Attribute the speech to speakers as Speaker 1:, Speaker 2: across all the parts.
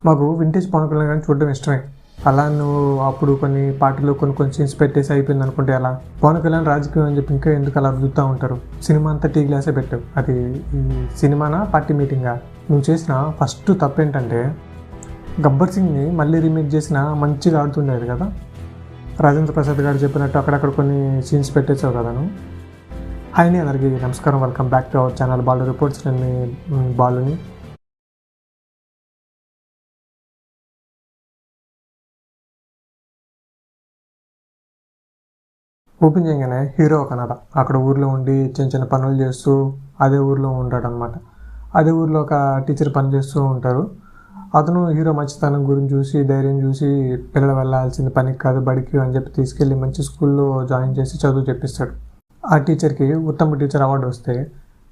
Speaker 1: మాకు వింటేజ్ పవన్ కళ్యాణ్ గారిని చూడడం ఇష్టమే. అలా నువ్వు అప్పుడు కొన్ని పార్టీలో కొన్ని సీన్స్ పెట్టేసి అయిపోయింది అనుకుంటే అలా పవన్ కళ్యాణ్ రాజకీయం అని చెప్పి ఇంకా ఎందుకు అలా రుద్దుతూ ఉంటారు? సినిమా అంతా టీ గ్లాసే పెట్టావు. అది ఈ సినిమానా పార్టీ మీటింగా? నువ్వు చేసిన ఫస్ట్ తప్పేంటంటే గబ్బర్ సింగ్ని మళ్ళీ రీమేక్ చేసిన మంచిగా ఆడుతుండేది కదా. రాజేంద్ర ప్రసాద్ గారు చెప్పినట్టు అక్కడక్కడ కొన్ని సీన్స్ పెట్టేసావు కదా నువ్వు. హాయ్ అందరికీ నమస్కారం, welcome back to our channel Balu reports. నేను మీ బాలుని. ఓపెన్ చేయగానే హీరో ఒక కన్నడ అక్కడ ఊర్లో ఉండి చిన్న చిన్న పనులు చేస్తూ అదే ఊర్లో ఉంటాడు అనమాట. అదే ఊర్లో ఒక టీచర్ పని చేస్తూ ఉంటారు. అతను హీరో మంచితనం గురించి చూసి ధైర్యం చూసి పిల్లలు వెళ్ళాల్సింది పనికి కాదు బడికి అని చెప్పి తీసుకెళ్ళి మంచి స్కూల్లో జాయిన్ చేసి చదువు చెప్పిస్తాడు. ఆ టీచర్కి ఉత్తమ టీచర్ అవార్డు వస్తే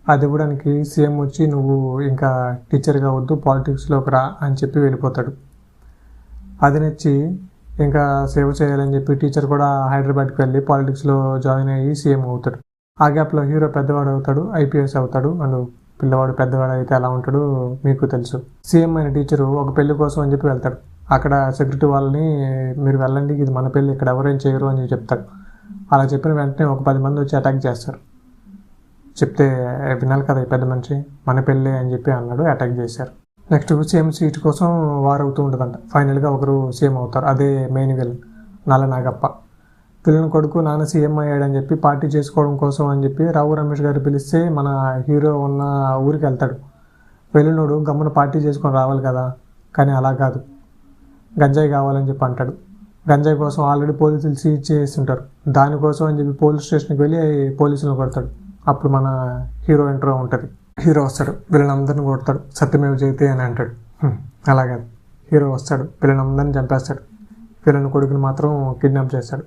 Speaker 1: అది ఇవ్వడానికి సీఎం వచ్చి నువ్వు ఇంకా టీచర్గా వద్దు పాలిటిక్స్లోకి రా అని చెప్పి వెళ్ళిపోతాడు. అది నచ్చి ఇంకా సేవ చేయాలని చెప్పి టీచర్ కూడా హైదరాబాద్కి వెళ్ళి పాలిటిక్స్లో జాయిన్ అయ్యి సీఎం అవుతాడు. ఆ గ్యాప్లో హీరో పెద్దవాడు అవుతాడు, ఐపీఎస్ అవుతాడు. అండ్ పిల్లవాడు పెద్దవాడు అయితే ఎలా ఉంటాడు మీకు తెలుసు. సీఎం అయిన టీచరు ఒక పెళ్లి కోసం అని చెప్పి వెళ్తాడు. అక్కడ సెక్యూరిటీ వాళ్ళని మీరు వెళ్ళండి, ఇది మన పెళ్ళి, ఇక్కడ ఎవరేం చేయరు అని చెప్తాడు. అలా చెప్పిన వెంటనే ఒక 10 మంది వచ్చి అటాక్ చేస్తారు. చెప్తే వినాలి కదా ఈ పెద్ద మనిషి, మన పెళ్ళి అని చెప్పి అన్నాడు, అటాక్ చేశారు. నెక్స్ట్ సీఎం సీట్ కోసం వార్ అవుతూ ఉంటుందంట. ఫైనల్గా ఒకరు సీఎం అవుతారు. అదే మెయిన్ విలన్ నల్ల నాగప్ప. పిల్లల కొడుకు నాన్న సీఎం అయ్యాడని చెప్పి పార్టీ చేసుకోవడం కోసం అని చెప్పి రావు రమేష్ గారు పిలిస్తే మన హీరో ఉన్న ఊరికి వెళ్తాడు. వెళ్ళినోడు గమ్మున పార్టీ చేసుకొని రావాలి కదా, కానీ అలా కాదు, గంజాయి కావాలని చెప్పి అంటాడు. గంజాయి కోసం ఆల్రెడీ పోలీసులు సీజ్ చేస్తుంటారు. దానికోసం అని చెప్పి పోలీస్ స్టేషన్కి వెళ్ళి పోలీసులను కొడతాడు. అప్పుడు మన హీరో ఇంట్రో ఉంటుంది. హీరో వస్తాడు, వీళ్ళనందరిని కొడతాడు, సత్యమేవ జయతే అని అంటాడు. అలాగే హీరో వస్తాడు, వీళ్ళనందరిని చంపేస్తాడు, వీళ్ళని కొడుకుని మాత్రం కిడ్నాప్ చేస్తాడు.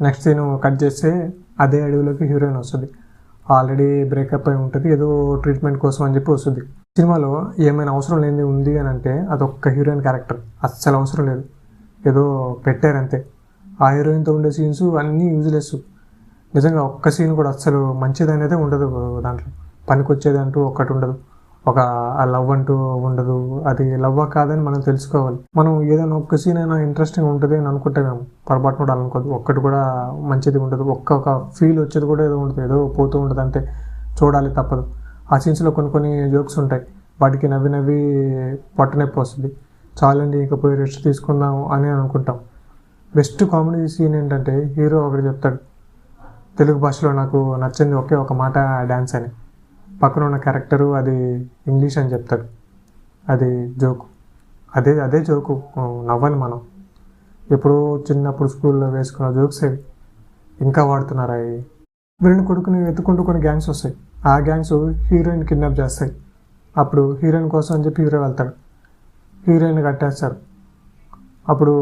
Speaker 1: నెక్స్ట్ సీన్ కట్ చేస్తే అదే అడవిలోకి హీరోయిన్ వస్తుంది. ఆల్రెడీ బ్రేకప్ అయి ఉంటుంది, ఏదో ట్రీట్మెంట్ కోసం అని చెప్పి వస్తుంది. సినిమాలో ఏమైనా అవసరం లేనిది ఉంది అని అంటే అదొక్క హీరోయిన్ క్యారెక్టర్. అస్సలు అవసరం లేదు, ఏదో పెట్టారంతే. ఆ హీరోయిన్తో ఉండే సీన్స్ అన్నీ యూజ్లెస్. నిజంగా ఒక్క సీన్ కూడా అస్సలు మంచిది అనేది ఉండదు దాంట్లో. పనికొచ్చేది అంటూ ఒక్కటి ఉండదు, ఒక లవ్ అంటూ ఉండదు. అది లవ్ కాదని మనం తెలుసుకోవాలి. మనం ఏదైనా ఒక్క సీన్ అయినా ఇంట్రెస్టింగ్ ఉంటుంది అని అనుకుంటే మేము పొరపాటు కూడా అనుకోదు. ఒక్కటి కూడా మంచిది ఉండదు, ఒక్క ఫీల్ వచ్చేది కూడా ఏదో ఉంటుంది, ఏదో పోతూ ఉంటుంది అంతే. చూడాలి తప్పదు. ఆ సీన్స్లో కొన్ని జోక్స్ ఉంటాయి, వాటికి నవ్వి పొట్టనొప్పి వస్తుంది. చాలండి ఇక పోయి రెస్ట్ తీసుకుందాం అని అనుకుంటాం. బెస్ట్ కామెడీ సీన్ ఏంటంటే హీరో ఒకటి చెప్తాడు, తెలుగు భాషలో నాకు నచ్చింది ఒకే ఒక మాట డ్యాన్స్ అని. పక్కన ఉన్న క్యారెక్టరు అది ఇంగ్లీష్ అని చెప్తాడు. అది జోకు, అదే జోకు. నవ్వని మనం ఎప్పుడో చిన్నప్పుడు స్కూల్లో వేసుకున్న జోక్స్ అవి ఇంకా వాడుతున్నారు. అవి వీళ్ళని కొడుకుని వెతుక్కుంటూ కొన్ని గ్యాంగ్స్ వస్తాయి. ఆ గ్యాంగ్స్ హీరోయిన్ కిడ్నాప్ చేస్తాయి. అప్పుడు హీరోయిన్ కోసం అని చెప్పి హీరో వెళ్తాడు, హీరోయిన్ కట్టేస్తారు. అప్పుడు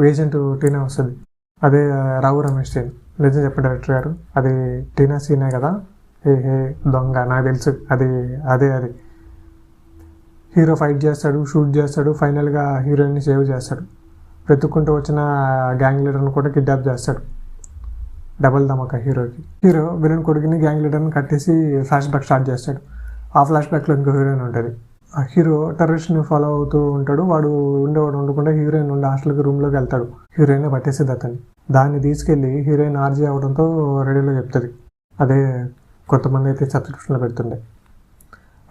Speaker 1: ఏజెంట్ టీనా వస్తుంది. అదే రావు రమేష్ సీన్. నిజం చెప్పే డైరెక్టర్ గారు, అది టీనా సీనే కదా, హే దొంగ నాకు తెలుసు. అదే హీరో ఫైట్ చేస్తాడు, షూట్ చేస్తాడు, ఫైనల్గా హీరోయిన్ని సేవ్ చేస్తాడు. వెతుక్కుంటూ వచ్చిన గ్యాంగ్ లీడర్ని కూడా కిడ్నాప్ చేస్తాడు. డబల్ ధమాకా హీరోకి. హీరో విలన్ కొడుకుని గ్యాంగ్ లీడర్ని కట్టేసి ఫ్లాష్ బ్యాక్ స్టార్ట్ చేస్తాడు. ఆ ఫ్లాష్ బ్యాక్లో ఇంకో హీరోయిన్ ఉంటుంది. ఆ హీరో టెర్రరిస్ట్ని ఫాలో అవుతూ ఉంటాడు. వాడు ఉండకుండా హీరోయిన్ ఉండే హాస్టల్కి రూమ్లోకి వెళ్తాడు. హీరోయిన్ పట్టేసేది అతన్ని. దాన్ని తీసుకెళ్ళి హీరోయిన్ ఆర్జీ అవడంతో రేడియోలో చెప్తుంది. అదే కొంతమంది అయితే సబ్స్క్రిప్షన్లో పెడుతుండే.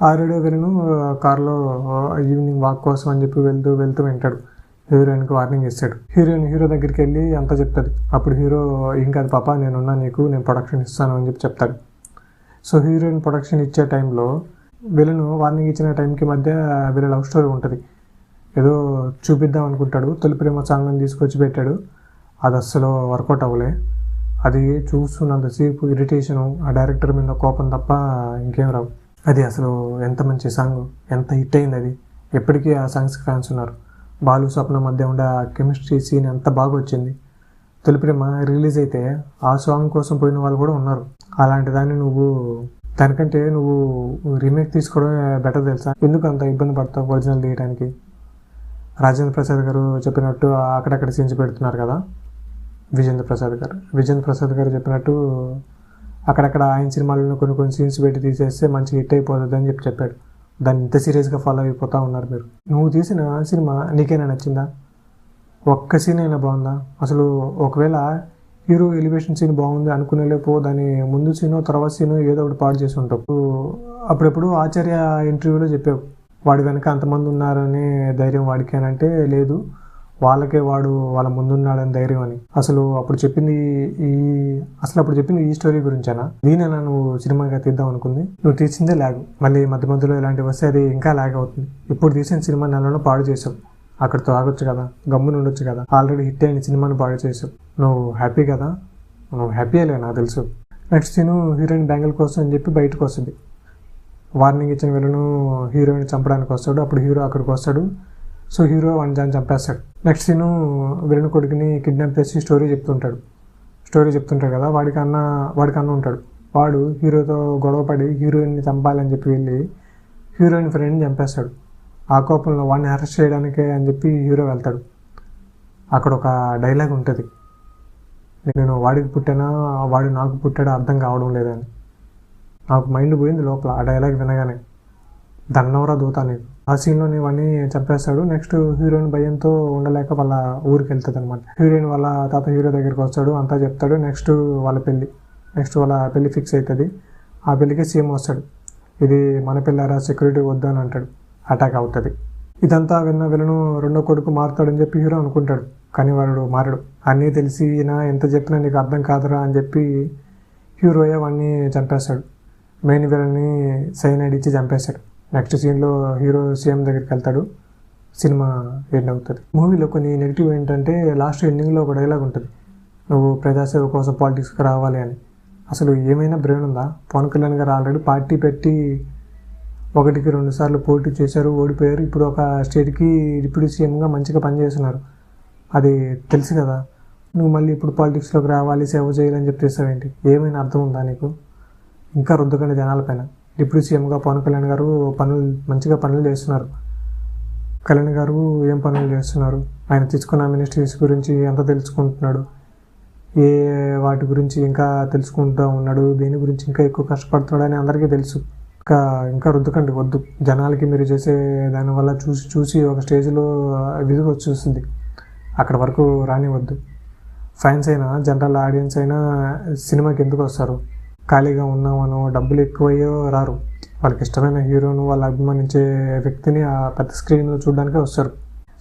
Speaker 1: ఆ రేడియో విలను కార్లో ఈవినింగ్ వాక్ కోసం అని చెప్పి వెళ్తూ వింటాడు. హీరోయిన్కి వార్నింగ్ ఇస్తాడు. హీరోయిన్ హీరో దగ్గరికి వెళ్ళి అంతా చెప్తుంది. అప్పుడు హీరో ఏం కాదు పాప, నేనున్నా నీకు, నేను ప్రొడక్షన్ ఇస్తాను అని చెప్పి చెప్తాడు. సో హీరోయిన్ ప్రొడక్షన్ ఇచ్చే టైంలో వీళ్ళను వార్నింగ్ ఇచ్చిన టైంకి మధ్య వీళ్ళ లవ్ స్టోరీ ఉంటుంది. ఏదో చూపిద్దాం అనుకుంటాడు, తొలి ప్రేమ సాంగ్ని తీసుకొచ్చి పెట్టాడు. అది అస్సలు వర్కౌట్ అవ్వలే. అది చూస్తున్నంతసేపు ఇరిటేషను, ఆ డైరెక్టర్ మీద కోపం తప్ప ఇంకేం రావు. అది అసలు ఎంత మంచి సాంగ్, ఎంత హిట్ అయింది అది. ఎప్పటికీ ఆ సాంగ్స్కి ఫ్యాన్స్ ఉన్నారు. బాలు స్వప్న మధ్య ఉండే ఆ కెమిస్ట్రీ సీన్ ఎంత బాగా వచ్చింది. తొలి ప్రేమ రిలీజ్ అయితే ఆ సాంగ్ కోసం పోయిన వాళ్ళు కూడా ఉన్నారు. అలాంటి దాన్ని దానికంటే నువ్వు రీమేక్ తీసుకోవడమే బెటర్ తెలుసా. ఎందుకు అంత ఇబ్బంది పడతావు ఒరిజినల్ తీయడానికి? రాజేంద్ర ప్రసాద్ గారు చెప్పినట్టు అక్కడక్కడ సీన్స్ పెడుతున్నారు కదా. విజేంద్ర ప్రసాద్ గారు చెప్పినట్టు అక్కడక్కడ ఆయన సినిమాలను కొన్ని సీన్స్ పెట్టి తీసేస్తే మంచి హిట్ అయిపోతుంది అని చెప్పాడు. దాన్ని ఇంత సీరియస్గా ఫాలో అయిపోతూ ఉన్నారు మీరు. నువ్వు తీసిన సినిమా నీకైనా నచ్చిందా? ఒక్క సీన్ అయినా బాగుందా? అసలు ఒకవేళ హీరో ఎలివేషన్ సీన్ బాగుంది అనుకునే లేపో దాని ముందు సీను తర్వాత సీను ఏదో ఒకటి పాడు చేసి ఉంటావు. అప్పుడెప్పుడు ఆచార్య ఇంటర్వ్యూలో చెప్పావు వాడి వెనక అంతమంది ఉన్నారనే ధైర్యం వాడికేనంటే లేదు, వాళ్ళకే వాడు వాళ్ళ ముందున్నాడని ధైర్యం అని. అసలు అప్పుడు చెప్పింది ఈ స్టోరీ గురించేనా? దీనేనా నువ్వు సినిమాగా తీద్దాం అనుకుంది? నువ్వు తీసిందే లాగ్, మళ్ళీ మధ్య మధ్యలో ఇలాంటివి వస్తే అది ఇంకా లాగ్ అవుతుంది. ఇప్పుడు తీసిన సినిమా నెలలో పాడు చేసావు, అక్కడితో ఆగొచ్చు కదా, గమ్మున ఉండొచ్చు కదా. ఆల్రెడీ హిట్ అయిన సినిమాను పాడు చేసావు. నువ్వు హ్యాపీ కదా? నువ్వు హ్యాపీయే నాకు తెలుసు. నెక్స్ట్ సీను హీరోయిన్ బ్యాంగిల్ కోసం అని చెప్పి బయటకు వస్తుంది. వార్నింగ్ ఇచ్చిన విలను హీరోయిన్ చంపడానికి వస్తాడు. అప్పుడు హీరో అక్కడికి వస్తాడు. సో హీరో వాడిని చంపేస్తాడు. నెక్స్ట్ సీను విలను కొడుకుని కిడ్నాప్ చేసి స్టోరీ చెప్తుంటాడు కదా, వాడికి అన్న ఉంటాడు. వాడు హీరోతో గొడవపడి హీరోయిన్ని చంపాలని చెప్పి వెళ్ళి హీరోయిన్ ఫ్రెండ్ని చంపేస్తాడు. ఆ కోపంలో వాడిని అరెస్ట్ చేయడానికే అని చెప్పి హీరో వెళ్తాడు. అక్కడ ఒక డైలాగ్ ఉంటుంది, నేను వాడికి పుట్టానా వాడు నాకు పుట్టాడా అర్థం కావడం లేదని. నాకు మైండ్ పోయింది లోపల ఆ డైలాగ్ వినగానే. దన్నవరా దూతా నీకు. ఆ సీన్లోని వాడిని చంపేస్తాడు. నెక్స్ట్ హీరోయిన్ భయంతో ఉండలేక వాళ్ళ ఊరికి వెళ్తుంది అనమాట. హీరోయిన్ వాళ్ళ తాత హీరో దగ్గరికి వస్తాడు, అంతా చెప్తాడు. నెక్స్ట్ వాళ్ళ పెళ్ళి ఫిక్స్ అవుతుంది. ఆ పెళ్ళికి సీఎం వస్తాడు. ఇది మన పిల్లరా, సెక్యూరిటీ వద్దు అని అంటాడు. అటాక్ అవుతుంది. ఇదంతా విలను రెండో కొడుకు మారుతాడని చెప్పి హీరో అనుకుంటాడు, కానీ వాడు మారడు. అన్నీ తెలిసి ఎంత చెప్పినా నీకు అర్థం కాదురా అని చెప్పి హీరోయే వాడిని చంపేస్తాడు. మెయిన్ విలన్ని సైనైడ్ ఇచ్చి చంపేస్తాడు. నెక్స్ట్ సీన్లో హీరో సీఎం దగ్గరికి వెళ్తాడు. సినిమా ఎండ్ అవుతుంది. మూవీలో కొన్ని నెగిటివ్ ఏంటంటే లాస్ట్ ఎండింగ్లో ఒక డైలాగ్ ఉంటుంది, నువ్వు ప్రజాసేవ కోసం పాలిటిక్స్కి రావాలి అని. అసలు ఏమైనా బ్రెయిన్ ఉందా? పవన్ కళ్యాణ్ గారు ఆల్రెడీ పార్టీ పెట్టి 1కి 2 సార్లు పోటీ చేశారు, ఓడిపోయారు. ఇప్పుడు ఒక స్టేట్కి డిప్యూటీ సీఎంగా మంచిగా పనిచేస్తున్నారు. అది తెలుసు కదా. నువ్వు మళ్ళీ ఇప్పుడు పాలిటిక్స్లోకి రావాలి, సేవ చేయాలని చెప్పేసావేంటి? ఏమైనా అర్థం ఉందా నీకు? ఇంకా రుద్దకండి జనాలపైన. డిప్యూటీ సీఎంగా పవన్ కళ్యాణ్ గారు మంచిగా పనులు చేస్తున్నారు. కళ్యాణ్ గారు ఏం పనులు చేస్తున్నారు? ఆయన తీసుకున్న మినిస్ట్రీస్ గురించి ఎంత తెలుసుకుంటున్నాడు, ఏ వాటి గురించి ఇంకా తెలుసుకుంటూ ఉన్నాడు, దేని గురించి ఇంకా ఎక్కువ కష్టపడుతున్నాడు అని అందరికీ తెలుసు. ఇంకా రుద్దకండి, వద్దు. జనాలకి మీరు చేసే దానివల్ల చూసి ఒక స్టేజ్లో విసుగు వచ్చేస్తుంది. అక్కడ వరకు రానివద్దు. ఫ్యాన్స్ అయినా జనరల్ ఆడియన్స్ అయినా సినిమాకి ఎందుకు వస్తారు? ఖాళీగా ఉన్నామనో డబ్బులు ఎక్కువయ్యో రారు. వాళ్ళకి ఇష్టమైన హీరోను, వాళ్ళు అభిమానించే వ్యక్తిని ఆ పెద్ద స్క్రీన్లో చూడడానికే వస్తారు.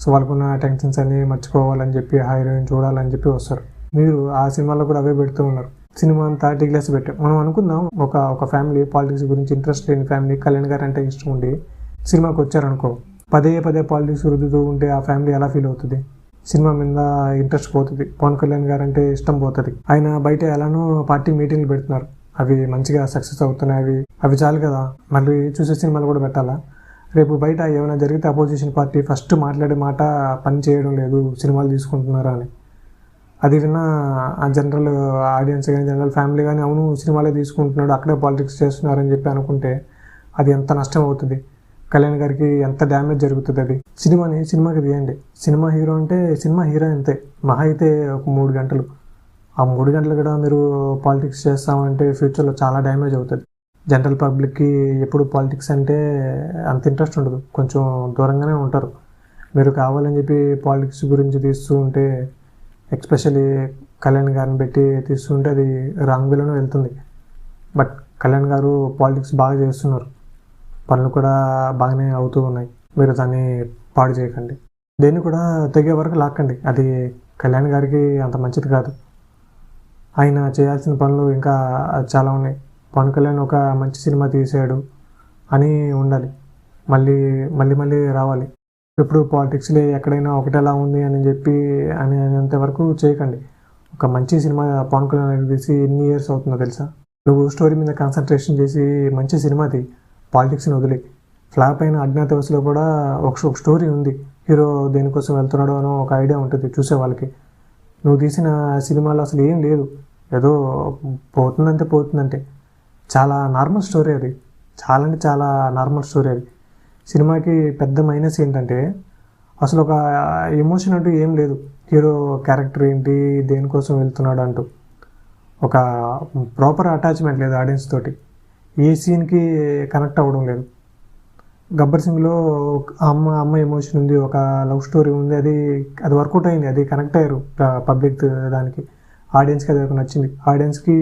Speaker 1: సో వాళ్ళకున్న టెన్షన్స్ అన్ని మర్చిపోవాలని చెప్పి హీరోయిన్ చూడాలని చెప్పి వస్తారు. మీరు ఆ సినిమాలో కూడా అవే పెడుతూ ఉన్నారు. సినిమా అంతా టిగ్లాస్ పెట్టాం. మనం అనుకుందాం ఒక ఫ్యామిలీ, పాలిటిక్స్ గురించి ఇంట్రెస్ట్ లేని ఫ్యామిలీ, కళ్యాణ్ గారు అంటే ఇష్టం ఉండి సినిమాకి వచ్చారనుకో, పదే పాలిటిక్స్ రుద్దుతూ ఉంటే ఆ ఫ్యామిలీ ఎలా ఫీల్ అవుతుంది? సినిమా మీద ఇంట్రెస్ట్ పోతుంది. పవన్ కళ్యాణ్ గారు అంటే ఇష్టం పోతుంది. ఆయన బయట ఎలానో పార్టీ మీటింగ్లు పెడుతున్నారు, అవి మంచిగా సక్సెస్ అవుతున్నాయి. అవి చాలు కదా, మళ్ళీ చూసే సినిమాలు కూడా పెట్టాలా? రేపు బయట ఏమైనా జరిగితే అపోజిషన్ పార్టీ ఫస్ట్ మాట్లాడే మాట పని చేయడం లేదు, సినిమాలు తీసుకుంటున్నారా అని. అది విన్న ఆ జనరల్ ఆడియన్స్ కానీ జనరల్ ఫ్యామిలీ కానీ అవును సినిమాలే తీసుకుంటున్నాడు, అక్కడే పాలిటిక్స్ చేస్తున్నారని చెప్పి అనుకుంటే అది ఎంత నష్టం అవుతుంది, కళ్యాణ్ గారికి ఎంత డ్యామేజ్ జరుగుతుంది. అది సినిమాకి తీయండి. సినిమా హీరో అంటే సినిమా హీరో అంతే, మహా అయితే ఒక 3 గంటలు. ఆ 3 గంటలు కూడా మీరు పాలిటిక్స్ చేస్తామంటే ఫ్యూచర్లో చాలా డ్యామేజ్ అవుతుంది. జనరల్ పబ్లిక్కి ఎప్పుడు పాలిటిక్స్ అంటే అంత ఇంట్రెస్ట్ ఉండదు, కొంచెం దూరంగానే ఉంటారు. మీరు కావాలని చెప్పి పాలిటిక్స్ గురించి తీస్తూ ఉంటే, ఎస్పెషల్లీ కళ్యాణ్ గారిని పెట్టి తీస్తూ ఉంటే అది రాంగ్ వేలోనే వెళ్తుంది. బట్ కళ్యాణ్ గారు పాలిటిక్స్ బాగా చేస్తున్నారు, పనులు కూడా బాగానే అవుతూ ఉన్నాయి. మీరు దాన్ని పాడు చేయకండి, దేన్ని కూడా తెగే వరకు లాక్కండి. అది కళ్యాణ్ గారికి అంత మంచిది కాదు. ఆయన చేయాల్సిన పనులు ఇంకా చాలా ఉన్నాయి. పవన్ కళ్యాణ్ ఒక మంచి సినిమా తీసాడు అని ఉండాలి, మళ్ళీ రావాలి. ఇప్పుడు పాలిటిక్స్లో ఎక్కడైనా ఒకటేలా ఉంది అని చెప్పి అనేంతవరకు చేయకండి. ఒక మంచి సినిమా పవన్ కళ్యాణ్ తీసి ఎన్ని ఇయర్స్ అవుతుందో తెలుసా? నువ్వు స్టోరీ మీద కాన్సన్ట్రేషన్ చేసి మంచి సినిమా తీ, పాలిటిక్స్ని వదిలి. ఫ్లాప్ అయిన అజ్ఞాతవాసిలో కూడా ఒక స్టోరీ ఉంది, హీరో దేనికోసం వెళ్తున్నాడో అనో ఒక ఐడియా ఉంటుంది చూసే వాళ్ళకి. నువ్వు తీసిన సినిమాలో అసలు ఏం లేదు, ఏదో పోతుందంటే చాలా నార్మల్ స్టోరీ అది, చాలా నార్మల్ స్టోరీ అది. సినిమాకి పెద్ద మైనస్ ఏంటంటే అసలు ఒక ఎమోషన్ అంటూ ఏం లేదు. హీరో క్యారెక్టర్ ఏంటి, దేనికోసం వెళ్తున్నాడు అంటూ ఒక ప్రాపర్ అటాచ్మెంట్ లేదు ఆడియన్స్ తోటి. ఏ సీన్కి కనెక్ట్ అవ్వడం లేదు. గబ్బర్ సింగ్లో అమ్మ ఎమోషన్ ఉంది, ఒక లవ్ స్టోరీ ఉంది, అది వర్కౌట్ అయింది, అది కనెక్ట్ అయ్యారు పబ్లిక్ దానికి, ఆడియన్స్కి అది నచ్చింది. ఆడియన్స్కి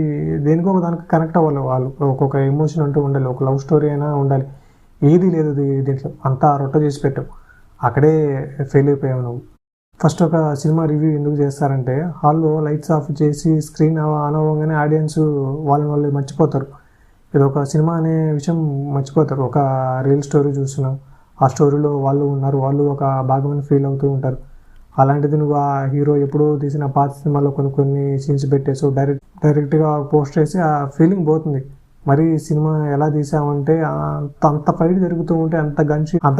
Speaker 1: దేనికో ఒక దానికి కనెక్ట్ అవ్వాలి వాళ్ళు, ఒక్కొక్క ఎమోషన్ అంటూ ఉండాలి, ఒక లవ్ స్టోరీ అయినా ఉండాలి. ఏది లేదు దీంట్లో, అంతా రొట్ట చేసి పెట్టావు, అక్కడే ఫెయిల్ అయిపోయావు నువ్వు. ఫస్ట్ ఒక సినిమా రివ్యూ ఎందుకు చేస్తారంటే హాల్లో లైట్స్ ఆఫ్ చేసి స్క్రీన్ ఆన్ అవ్వగానే ఆడియన్స్ వాళ్ళు మర్చిపోతారు, ఇది ఒక సినిమా అనే విషయం మర్చిపోతారు. ఒక రియల్ స్టోరీ చూస్తున్నాం, ఆ స్టోరీలో వాళ్ళు ఉన్నారు, వాళ్ళు ఒక భాగమని ఫీల్ అవుతూ ఉంటారు. అలాంటిది నువ్వు ఆ హీరో ఎప్పుడో తీసిన పాత సినిమాలో కొన్ని సీన్స్ పెట్టేసి డైరెక్ట్గా పోస్ట్ చేసి ఆ ఫీలింగ్ పోతుంది. మరి సినిమా ఎలా తీసామంటే అంత ఫైట్ జరుగుతూ ఉంటే, అంత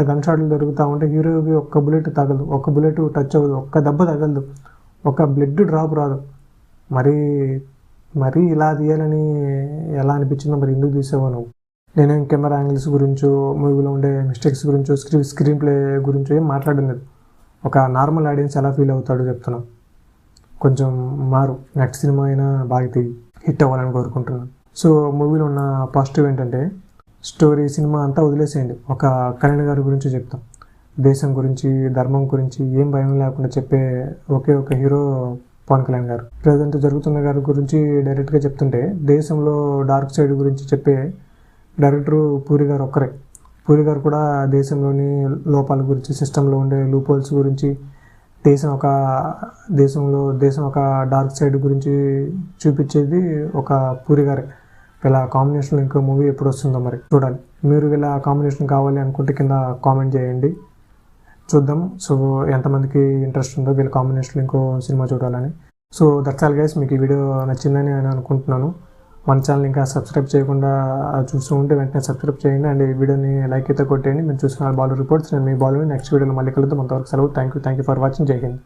Speaker 1: గన్ షాట్లు జరుగుతూ ఉంటే హీరోకి ఒక్క బుల్లెట్ తగలదు, ఒక్క బుల్లెట్ టచ్ అవ్వదు, ఒక్క దెబ్బ తగలదు, ఒక బ్లడ్ డ్రాప్ రాదు. మరి ఇలా తీయాలని ఎలా అనిపించిందో, మరి ఎందుకు తీసావో నువ్వు? నేనేం కెమెరా యాంగిల్స్ గురించో, మూవీలో ఉండే మిస్టేక్స్ గురించో, స్క్రీన్ ప్లే గురించో ఏం మాట్లాడడం లేదు. ఒక నార్మల్ ఆడియన్స్ ఎలా ఫీల్ అవుతాడో చెప్తున్నాం. కొంచెం మారు, నెక్స్ట్ సినిమా అయినా బాగా హిట్ అవ్వాలని కోరుకుంటున్నాను. సో మూవీలో ఉన్న పాజిటివ్ ఏంటంటే స్టోరీ, సినిమా అంతా వదిలేసేయండి, ఒక కళ్యాణ్ గారి గురించి చెప్తాం. దేశం గురించి, ధర్మం గురించి ఏం భయం లేకుండా చెప్పే ఒకే ఒక హీరో పవన్ కళ్యాణ్ గారు. ప్రజెంట్ జరుగుతున్న గారి గురించి డైరెక్ట్గా చెప్తుంటే, దేశంలో డార్క్ సైడ్ గురించి చెప్పే డైరెక్టరు పూరి గారు ఒక్కరే. పూరి గారు కూడా దేశంలోని లోపాల గురించి, సిస్టంలో ఉండే లూపోల్స్ గురించి, దేశం ఒక డార్క్ సైడ్ గురించి చూపించేది ఒక పూరి గారే. వీళ్ళ కాంబినేషన్లో ఇంకో మూవీ ఎప్పుడు వస్తుందో మరి చూడాలి. మీరు వీళ్ళ కాంబినేషన్ కావాలి అనుకుంటే కింద కామెంట్ చేయండి, చూద్దాం. సో ఎంతమందికి ఇంట్రెస్ట్ ఉందో వీళ్ళ కాంబినేషన్లో ఇంకో సినిమా చూడాలని. సో దట్స్ ఆల్ గైస్, మీకు ఈ వీడియో నచ్చిందని నేను అనుకుంటున్నాను. మన ఛానల్ ఇంకా సబ్స్క్రైబ్ చేయకుండా చూస్తూ ఉంటే వెంటనే సబ్స్క్రైబ్ చేయండి, అండ్ ఈ వీడియోని లైక్ అయితే కొట్టేయండి. మీరు చూస్తున్న బాలీవుడ్ రిపోర్ట్స్. నేను మీ బాలీవుడ్ నెక్స్ట్ వీడియోలో మళ్ళీ కలుద్దాం. అంతవరకు సెలవు. Thank you for watching. జై హింద్.